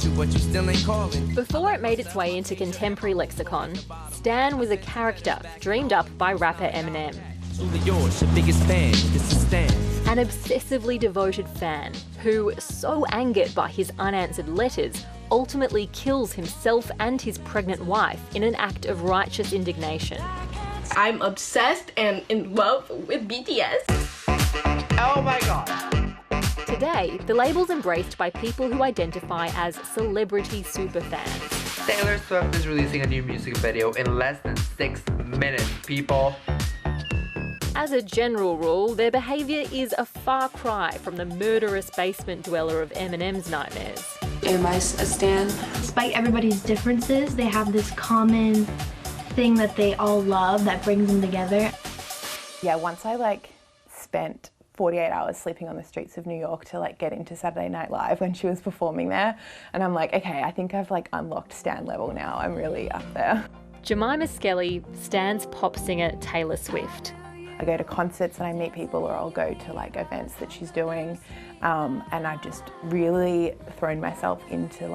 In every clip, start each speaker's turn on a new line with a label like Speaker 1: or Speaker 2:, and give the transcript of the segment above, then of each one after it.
Speaker 1: you, but you still ain't calling.
Speaker 2: Before it made its way into contemporary lexicon, Stan was a character dreamed up by rapper Eminem.
Speaker 1: Truly yours, your biggest fan, this is Stan.
Speaker 2: An obsessively devoted fan who, so angered by his unanswered letters, ultimately kills himself and his pregnant wife in an act of righteous indignation.
Speaker 3: I'm obsessed and in love with BTS.
Speaker 4: Oh my god.
Speaker 2: Today, the label's embraced by people who identify as celebrity superfans.
Speaker 4: Taylor Swift is releasing a new music video in less than 6 minutes, people.
Speaker 2: As a general rule, their behaviour is a far cry from the murderous basement dweller of Eminem's nightmares.
Speaker 5: Am I a stan?
Speaker 6: Despite everybody's differences, they have this common thing that they all love that brings them together.
Speaker 7: Yeah, once I spent 48 hours sleeping on the streets of New York to get into Saturday Night Live when she was performing there, and I'm like, okay, I think I've unlocked Stan level now. I'm really up there.
Speaker 2: Jemima Skelly Stan's pop singer Taylor Swift.
Speaker 7: I go to concerts and I meet people, or I'll go to events that she's doing, and I've just really thrown myself into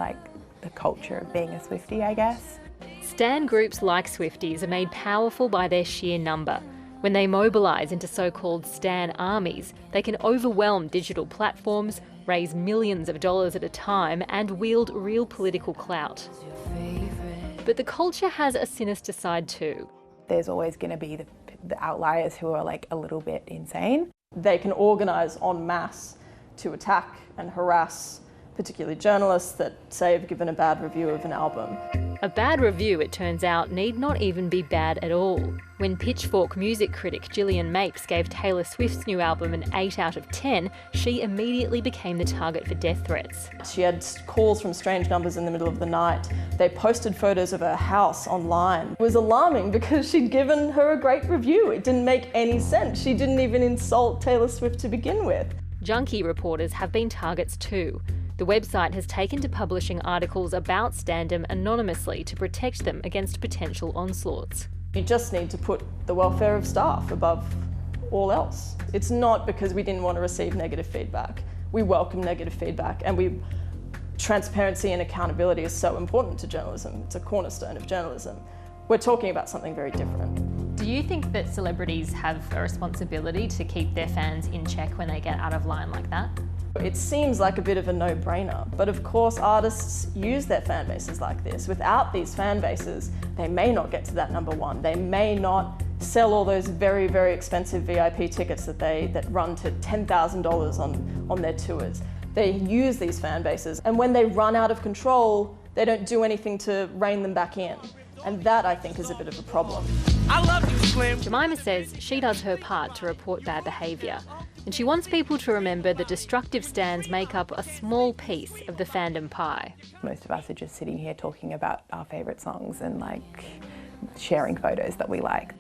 Speaker 7: the culture of being a Swiftie, I guess.
Speaker 2: Stan groups like Swifties are made powerful by their sheer number. When they mobilise into so-called Stan armies, they can overwhelm digital platforms, raise millions of dollars at a time, and wield real political clout. But the culture has a sinister side too.
Speaker 7: There's always going to be the outliers who are a little bit insane.
Speaker 8: They can organise en masse to attack and harass particularly journalists that say have given a bad review of an album.
Speaker 2: A bad review, it turns out, need not even be bad at all. When Pitchfork music critic Gillian Mapes gave Taylor Swift's new album an 8 out of 10, she immediately became the target for death threats.
Speaker 8: She had calls from strange numbers in the middle of the night. They posted photos of her house online. It was alarming because she'd given her a great review. It didn't make any sense. She didn't even insult Taylor Swift to begin with.
Speaker 2: Junkie reporters have been targets too. The website has taken to publishing articles about Standom anonymously to protect them against potential onslaughts.
Speaker 8: You just need to put the welfare of staff above all else. It's not because we didn't want to receive negative feedback. We welcome negative feedback, and transparency and accountability is so important to journalism. It's a cornerstone of journalism. We're talking about something very different.
Speaker 2: Do you think that celebrities have a responsibility to keep their fans in check when they get out of line like that?
Speaker 8: It seems like a bit of a no-brainer, but of course artists use their fan bases like this. Without these fan bases, they may not get to that number one. They may not sell all those very, very expensive VIP tickets that run to $10,000 on their tours. They use these fan bases, and when they run out of control, they don't do anything to rein them back in. And that, I think, is a bit of a problem.
Speaker 1: I love you, Slim.
Speaker 2: Jemima says she does her part to report bad behaviour, and she wants people to remember that destructive stans make up a small piece of the fandom pie.
Speaker 7: Most of us are just sitting here talking about our favourite songs and sharing photos that we like.